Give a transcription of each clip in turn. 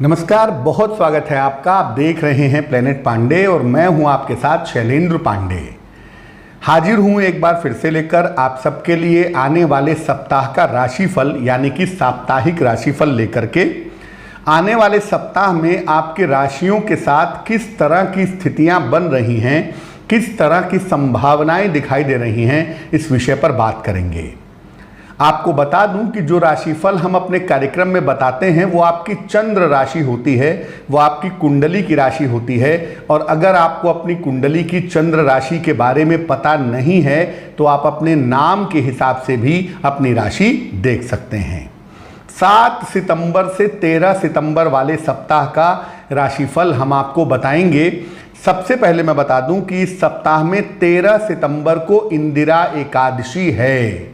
नमस्कार, बहुत स्वागत है आपका। आप देख रहे हैं प्लेनेट पांडे और मैं हूं आपके साथ शैलेंद्र पांडे। हाजिर हूं एक बार फिर से लेकर आप सबके लिए आने वाले सप्ताह का राशिफल यानी कि साप्ताहिक राशिफल लेकर के। आने वाले सप्ताह में आपके राशियों के साथ किस तरह की स्थितियां बन रही हैं, किस तरह की संभावनाएं दिखाई दे रही हैं, इस विषय पर बात करेंगे। आपको बता दूं कि जो राशिफल हम अपने कार्यक्रम में बताते हैं वो आपकी चंद्र राशि होती है, वो आपकी कुंडली की राशि होती है। और अगर आपको अपनी कुंडली की चंद्र राशि के बारे में पता नहीं है तो आप अपने नाम के हिसाब से भी अपनी राशि देख सकते हैं। 7 सितंबर से 13 सितंबर वाले सप्ताह का राशिफल हम आपको बताएंगे। सबसे पहले मैं बता दूं कि इस सप्ताह में 13 सितंबर को इंदिरा एकादशी है।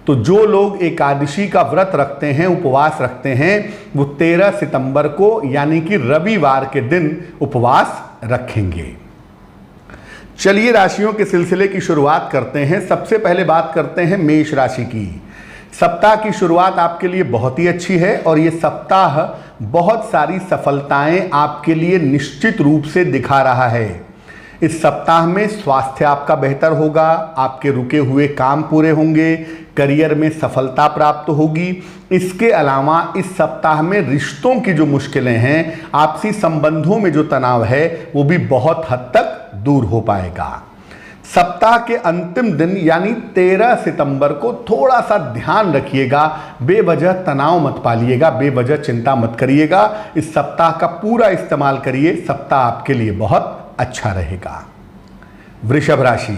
तो जो लोग एकादशी का व्रत रखते हैं, उपवास रखते हैं, वो 13 सितंबर को यानी कि रविवार के दिन उपवास रखेंगे। चलिए राशियों के सिलसिले की शुरुआत करते हैं। सबसे पहले बात करते हैं मेष राशि की। सप्ताह की शुरुआत आपके लिए बहुत ही अच्छी है और ये सप्ताह बहुत सारी सफलताएं आपके लिए निश्चित रूप से दिखा रहा है। इस सप्ताह में स्वास्थ्य आपका बेहतर होगा, आपके रुके हुए काम पूरे होंगे, करियर में सफलता प्राप्त होगी। इसके अलावा इस सप्ताह में रिश्तों की जो मुश्किलें हैं, आपसी संबंधों में जो तनाव है, वो भी बहुत हद तक दूर हो पाएगा। सप्ताह के अंतिम दिन यानी 13 सितंबर को थोड़ा सा ध्यान रखिएगा, बेवजह तनाव मत पालिएगा, बेवजह चिंता मत करिएगा। इस सप्ताह का पूरा इस्तेमाल करिए, सप्ताह आपके लिए बहुत अच्छा रहेगा। वृषभ राशि,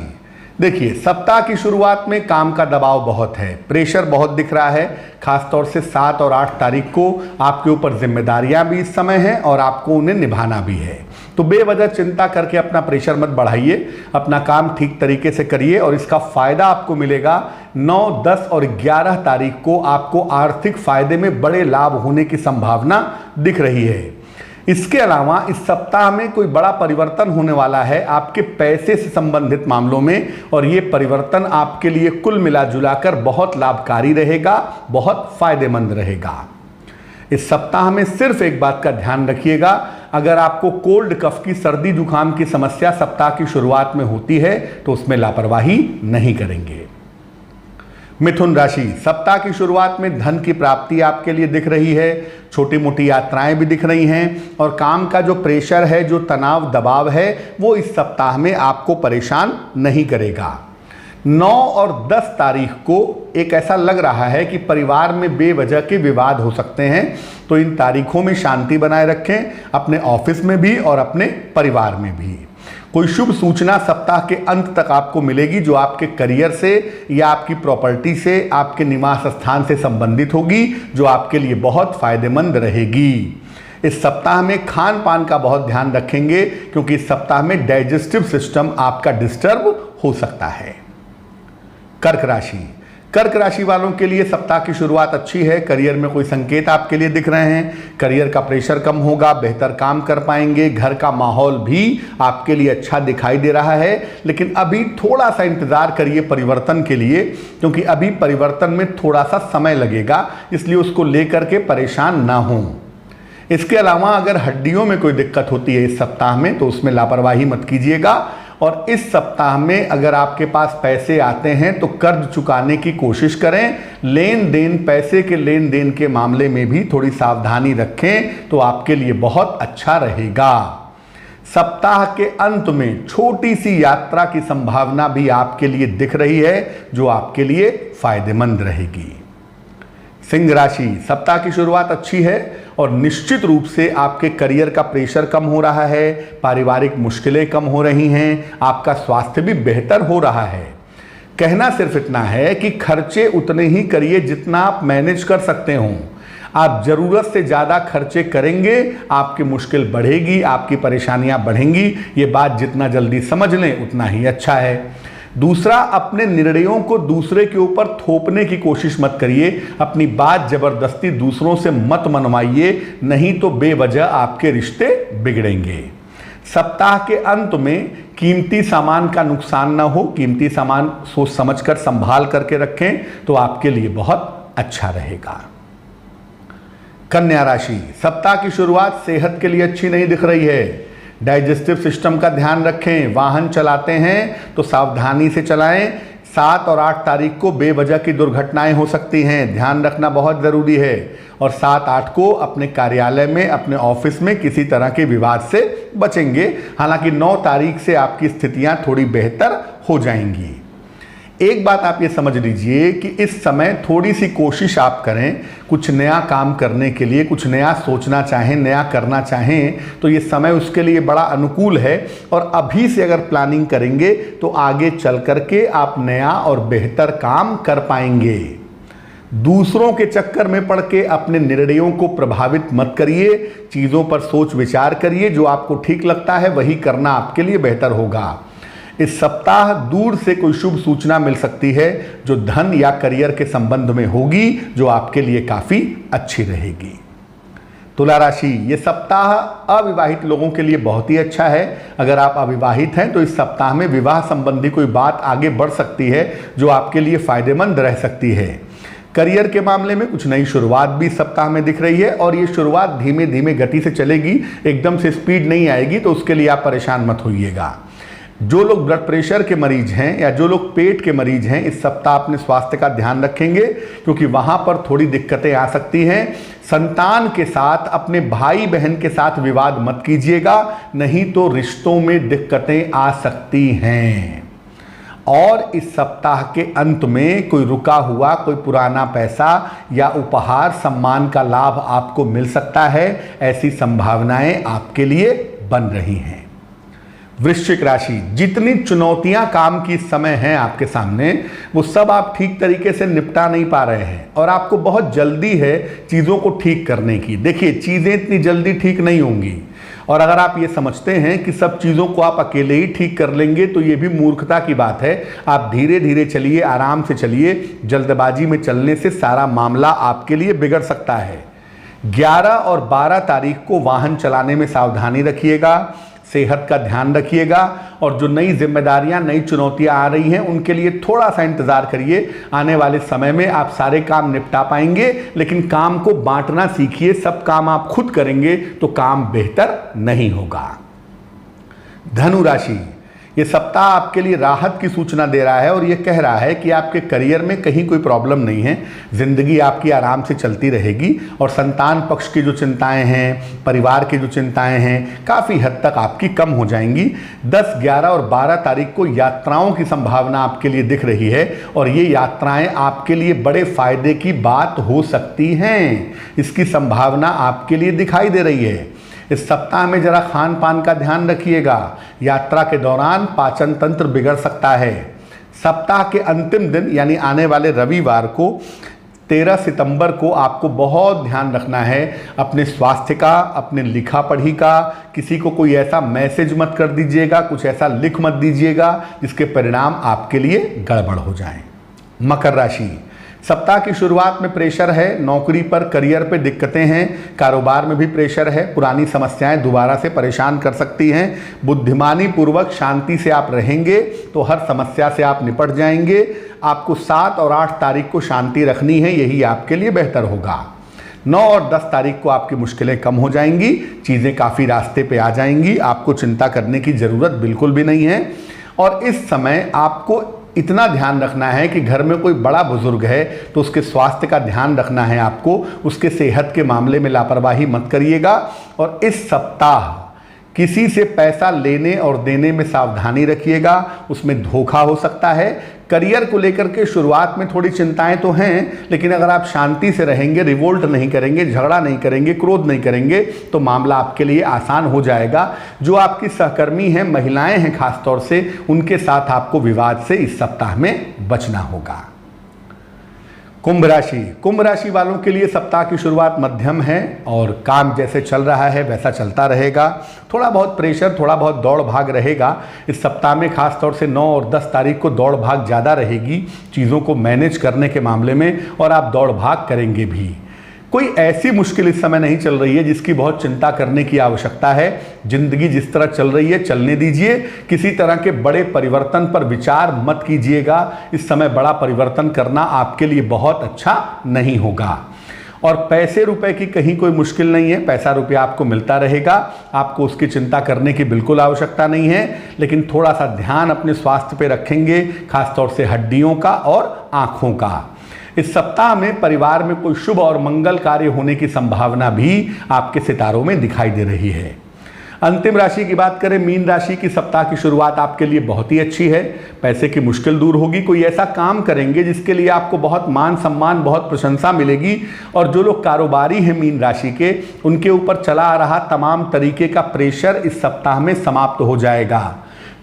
देखिए सप्ताह की शुरुआत में काम का दबाव बहुत है, प्रेशर बहुत दिख रहा है। खासतौर से 7 और 8 तारीख को आपके ऊपर जिम्मेदारियां भी इस समय हैं और आपको उन्हें निभाना भी है। तो बेवजह चिंता करके अपना प्रेशर मत बढ़ाइए, अपना काम ठीक तरीके से करिए और इसका फायदा आपको मिलेगा। 9, 10 और 11 तारीख को आपको आर्थिक फायदे में बड़े लाभ होने की संभावना दिख रही है। इसके अलावा इस सप्ताह में कोई बड़ा परिवर्तन होने वाला है आपके पैसे से संबंधित मामलों में और ये परिवर्तन आपके लिए कुल मिला जुलाकर बहुत लाभकारी रहेगा, बहुत फायदेमंद रहेगा। इस सप्ताह में सिर्फ एक बात का ध्यान रखिएगा, अगर आपको कोल्ड कफ की सर्दी जुकाम की समस्या सप्ताह की शुरुआत में होती है तो उसमें लापरवाही नहीं करेंगे। मिथुन राशि, सप्ताह की शुरुआत में धन की प्राप्ति आपके लिए दिख रही है, छोटी मोटी यात्राएं भी दिख रही हैं और काम का जो प्रेशर है, जो तनाव दबाव है, वो इस सप्ताह में आपको परेशान नहीं करेगा। 9 और 10 तारीख को एक ऐसा लग रहा है कि परिवार में बेवजह के विवाद हो सकते हैं, तो इन तारीखों में शांति बनाए रखें, अपने ऑफिस में भी और अपने परिवार में भी। कोई शुभ सूचना सप्ताह के अंत तक आपको मिलेगी जो आपके करियर से या आपकी प्रॉपर्टी से, आपके निवास स्थान से संबंधित होगी, जो आपके लिए बहुत फायदेमंद रहेगी। इस सप्ताह में खान पान का बहुत ध्यान रखेंगे क्योंकि इस सप्ताह में डाइजेस्टिव सिस्टम आपका डिस्टर्ब हो सकता है। कर्क राशि, कर्क राशि वालों के लिए सप्ताह की शुरुआत अच्छी है। करियर में कोई संकेत आपके लिए दिख रहे हैं, करियर का प्रेशर कम होगा, बेहतर काम कर पाएंगे, घर का माहौल भी आपके लिए अच्छा दिखाई दे रहा है। लेकिन अभी थोड़ा सा इंतजार करिए परिवर्तन के लिए, क्योंकि अभी परिवर्तन में थोड़ा सा समय लगेगा, इसलिए उसको लेकर के परेशान ना हो। इसके अलावा अगर हड्डियों में कोई दिक्कत होती है इस सप्ताह में तो उसमें लापरवाही मत कीजिएगा। और इस सप्ताह में अगर आपके पास पैसे आते हैं तो कर्ज चुकाने की कोशिश करें। लेन देन, पैसे के लेन देन के मामले में भी थोड़ी सावधानी रखें तो आपके लिए बहुत अच्छा रहेगा। सप्ताह के अंत में छोटी सी यात्रा की संभावना भी आपके लिए दिख रही है जो आपके लिए फायदेमंद रहेगी। सिंह राशि, सप्ताह की शुरुआत अच्छी है और निश्चित रूप से आपके करियर का प्रेशर कम हो रहा है, पारिवारिक मुश्किलें कम हो रही हैं, आपका स्वास्थ्य भी बेहतर हो रहा है। कहना सिर्फ इतना है कि खर्चे उतने ही करिए जितना आप मैनेज कर सकते हो। आप जरूरत से ज़्यादा खर्चे करेंगे, आपकी मुश्किल बढ़ेगी, आपकी परेशानियां बढ़ेंगी। ये बात जितना जल्दी समझ लें उतना ही अच्छा है। दूसरा, अपने निर्णयों को दूसरे के ऊपर थोपने की कोशिश मत करिए, अपनी बात जबरदस्ती दूसरों से मत मनवाइए, नहीं तो बेवजह आपके रिश्ते बिगड़ेंगे। सप्ताह के अंत में कीमती सामान का नुकसान ना हो, कीमती सामान सोच समझकर संभाल करके रखें तो आपके लिए बहुत अच्छा रहेगा। कन्या राशि, सप्ताह की शुरुआत सेहत के लिए अच्छी नहीं दिख रही है। डाइजेस्टिव सिस्टम का ध्यान रखें। वाहन चलाते हैं तो सावधानी से चलाएं। 7 और 8 तारीख को बेवजह की दुर्घटनाएं हो सकती हैं, ध्यान रखना बहुत ज़रूरी है। और 7-8 को अपने कार्यालय में, अपने ऑफिस में किसी तरह के विवाद से बचेंगे। हालांकि 9 तारीख से आपकी स्थितियां थोड़ी बेहतर हो जाएंगी। एक बात आप ये समझ लीजिए कि इस समय थोड़ी सी कोशिश आप करें, कुछ नया काम करने के लिए, कुछ नया सोचना चाहें, नया करना चाहें, तो ये समय उसके लिए बड़ा अनुकूल है। और अभी से अगर प्लानिंग करेंगे तो आगे चल करके आप नया और बेहतर काम कर पाएंगे। दूसरों के चक्कर में पड़ के अपने निर्णयों को प्रभावित मत करिए। चीज़ों पर सोच विचार करिए, जो आपको ठीक लगता है वही करना आपके लिए बेहतर होगा। इस सप्ताह दूर से कोई शुभ सूचना मिल सकती है जो धन या करियर के संबंध में होगी, जो आपके लिए काफ़ी अच्छी रहेगी। तुला राशि, ये सप्ताह अविवाहित लोगों के लिए बहुत ही अच्छा है। अगर आप अविवाहित हैं तो इस सप्ताह में विवाह संबंधी कोई बात आगे बढ़ सकती है जो आपके लिए फायदेमंद रह सकती है। करियर के मामले में कुछ नई शुरुआत भी सप्ताह में दिख रही है और ये शुरुआत धीमे धीमे गति से चलेगी, एकदम से स्पीड नहीं आएगी, तो उसके लिए आप परेशान मत होइएगा। जो लोग ब्लड प्रेशर के मरीज हैं या जो लोग पेट के मरीज हैं, इस सप्ताह अपने स्वास्थ्य का ध्यान रखेंगे क्योंकि वहां पर थोड़ी दिक्कतें आ सकती हैं। संतान के साथ, अपने भाई बहन के साथ विवाद मत कीजिएगा, नहीं तो रिश्तों में दिक्कतें आ सकती हैं। और इस सप्ताह के अंत में कोई रुका हुआ कोई पुराना पैसा या उपहार, सम्मान का लाभ आपको मिल सकता है, ऐसी संभावनाएं आपके लिए बन रही हैं। वृश्चिक राशि, जितनी चुनौतियां काम की इस समय हैं आपके सामने, वो सब आप ठीक तरीके से निपटा नहीं पा रहे हैं और आपको बहुत जल्दी है चीज़ों को ठीक करने की। देखिए, चीज़ें इतनी जल्दी ठीक नहीं होंगी और अगर आप ये समझते हैं कि सब चीज़ों को आप अकेले ही ठीक कर लेंगे तो ये भी मूर्खता की बात है। आप धीरे धीरे चलिए, आराम से चलिए। जल्दबाजी में चलने से सारा मामला आपके लिए बिगड़ सकता है। 11 और 12 तारीख को वाहन चलाने में सावधानी रखिएगा, सेहत का ध्यान रखिएगा और जो नई जिम्मेदारियां, नई चुनौतियां आ रही हैं उनके लिए थोड़ा सा इंतजार करिए। आने वाले समय में आप सारे काम निपटा पाएंगे, लेकिन काम को बांटना सीखिए। सब काम आप खुद करेंगे तो काम बेहतर नहीं होगा। धनु राशि, ये सप्ताह आपके लिए राहत की सूचना दे रहा है और ये कह रहा है कि आपके करियर में कहीं कोई प्रॉब्लम नहीं है। जिंदगी आपकी आराम से चलती रहेगी और संतान पक्ष की जो चिंताएं हैं, परिवार की जो चिंताएं हैं, काफ़ी हद तक आपकी कम हो जाएंगी। 10, 11 और 12 तारीख को यात्राओं की संभावना आपके लिए दिख रही है और ये यात्राएं आपके लिए बड़े फायदे की बात हो सकती हैं। इसकी संभावना आपके लिए दिखाई दे रही है। इस सप्ताह में जरा खान पान का ध्यान रखिएगा। यात्रा के दौरान पाचन तंत्र बिगड़ सकता है। सप्ताह के अंतिम दिन यानी आने वाले रविवार को 13 सितंबर को आपको बहुत ध्यान रखना है अपने स्वास्थ्य का, अपने लिखा पढ़ी का। किसी को कोई ऐसा मैसेज मत कर दीजिएगा, कुछ ऐसा लिख मत दीजिएगा जिसके परिणाम आपके लिए गड़बड़ हो जाएं। मकर राशि, सप्ताह की शुरुआत में प्रेशर है। नौकरी पर, करियर पे दिक्कतें हैं, कारोबार में भी प्रेशर है। पुरानी समस्याएं दोबारा से परेशान कर सकती हैं। बुद्धिमानी पूर्वक शांति से आप रहेंगे तो हर समस्या से आप निपट जाएंगे। आपको 7 और 8 तारीख को शांति रखनी है, यही आपके लिए बेहतर होगा। 9 और 10 तारीख को आपकी मुश्किलें कम हो जाएंगी, चीज़ें काफ़ी रास्ते पे आ जाएंगी। आपको चिंता करने की ज़रूरत बिल्कुल भी नहीं है। और इस समय आपको इतना ध्यान रखना है कि घर में कोई बड़ा बुजुर्ग है तो उसके स्वास्थ्य का ध्यान रखना है आपको। उसके सेहत के मामले में लापरवाही मत करिएगा। और इस सप्ताह किसी से पैसा लेने और देने में सावधानी रखिएगा, उसमें धोखा हो सकता है। करियर को लेकर के शुरुआत में थोड़ी चिंताएं तो हैं, लेकिन अगर आप शांति से रहेंगे, रिवोल्ट नहीं करेंगे, झगड़ा नहीं करेंगे, क्रोध नहीं करेंगे तो मामला आपके लिए आसान हो जाएगा। जो आपकी सहकर्मी हैं, महिलाएं हैं खासतौर से, उनके साथ आपको विवाद से इस सप्ताह में बचना होगा। कुंभ राशि, कुंभ राशि वालों के लिए सप्ताह की शुरुआत मध्यम है और काम जैसे चल रहा है वैसा चलता रहेगा। थोड़ा बहुत प्रेशर, थोड़ा बहुत दौड़ भाग रहेगा इस सप्ताह में। खास तौर से 9 और 10 तारीख को दौड़ भाग ज़्यादा रहेगी चीज़ों को मैनेज करने के मामले में, और आप दौड़ भाग करेंगे भी। कोई ऐसी मुश्किल इस समय नहीं चल रही है जिसकी बहुत चिंता करने की आवश्यकता है। जिंदगी जिस तरह चल रही है चलने दीजिए। किसी तरह के बड़े परिवर्तन पर विचार मत कीजिएगा। इस समय बड़ा परिवर्तन करना आपके लिए बहुत अच्छा नहीं होगा। और पैसे रुपए की कहीं कोई मुश्किल नहीं है, पैसा रुपया आपको मिलता रहेगा, आपको उसकी चिंता करने की बिल्कुल आवश्यकता नहीं है। लेकिन थोड़ा सा ध्यान अपने स्वास्थ्य पे रखेंगे, खासतौर से हड्डियों का और आंखों का। इस सप्ताह में परिवार में कोई शुभ और मंगल कार्य होने की संभावना भी आपके सितारों में दिखाई दे रही है। अंतिम राशि की बात करें, मीन राशि की सप्ताह की शुरुआत आपके लिए बहुत ही अच्छी है। पैसे की मुश्किल दूर होगी, कोई ऐसा काम करेंगे जिसके लिए आपको बहुत मान सम्मान, बहुत प्रशंसा मिलेगी। और जो लोग कारोबारी हैं मीन राशि के, उनके ऊपर चला आ रहा तमाम तरीके का प्रेशर इस सप्ताह में समाप्त हो जाएगा।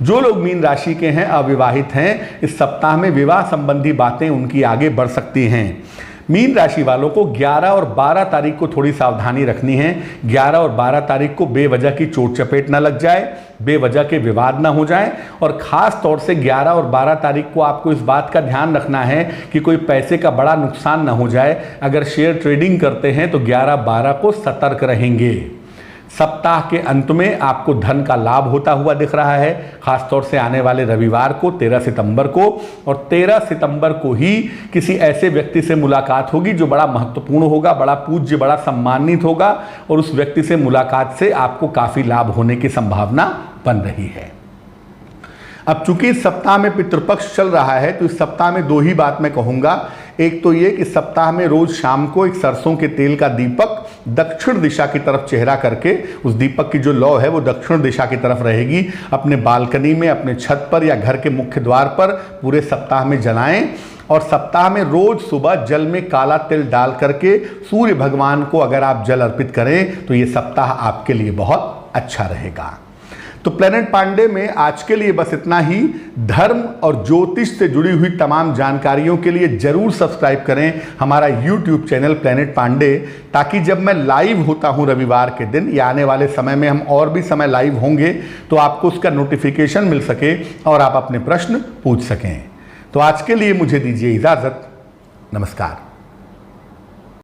जो लोग मीन राशि के हैं, अविवाहित हैं, इस सप्ताह में विवाह संबंधी बातें उनकी आगे बढ़ सकती हैं। मीन राशि वालों को 11 और 12 तारीख को थोड़ी सावधानी रखनी है। 11 और 12 तारीख को बेवजह की चोट चपेट ना लग जाए, बेवजह के विवाद ना हो जाए। और ख़ास तौर से 11 और 12 तारीख को आपको इस बात का ध्यान रखना है कि कोई पैसे का बड़ा नुकसान ना हो जाए। अगर शेयर ट्रेडिंग करते हैं तो 11-12 को सतर्क रहेंगे। सप्ताह के अंत में आपको धन का लाभ होता हुआ दिख रहा है, खासतौर से आने वाले रविवार को 13 सितंबर को। और 13 सितंबर को ही किसी ऐसे व्यक्ति से मुलाकात होगी जो बड़ा महत्वपूर्ण होगा, बड़ा पूज्य, बड़ा सम्मानित होगा। और उस व्यक्ति से मुलाकात से आपको काफ़ी लाभ होने की संभावना बन रही है। अब चूंकि इस सप्ताह में पितृपक्ष चल रहा है, तो इस सप्ताह में दो ही बात मैं कहूँगा। एक तो ये कि सप्ताह में रोज शाम को एक सरसों के तेल का दीपक दक्षिण दिशा की तरफ चेहरा करके, उस दीपक की जो लौ है वो दक्षिण दिशा की तरफ रहेगी, अपने बालकनी में, अपने छत पर या घर के मुख्य द्वार पर पूरे सप्ताह में जलाएं। और सप्ताह में रोज सुबह जल में काला तिल डाल करके सूर्य भगवान को अगर आप जल अर्पित करें तो ये सप्ताह आपके लिए बहुत अच्छा रहेगा। तो प्लेनेट पांडे में आज के लिए बस इतना ही। धर्म और ज्योतिष से जुड़ी हुई तमाम जानकारियों के लिए जरूर सब्सक्राइब करें हमारा YouTube चैनल प्लेनेट पांडे, ताकि जब मैं लाइव होता हूं रविवार के दिन या आने वाले समय में हम और भी समय लाइव होंगे तो आपको उसका नोटिफिकेशन मिल सके और आप अपने प्रश्न पूछ सकें। तो आज के लिए मुझे दीजिए इजाज़त। नमस्कार।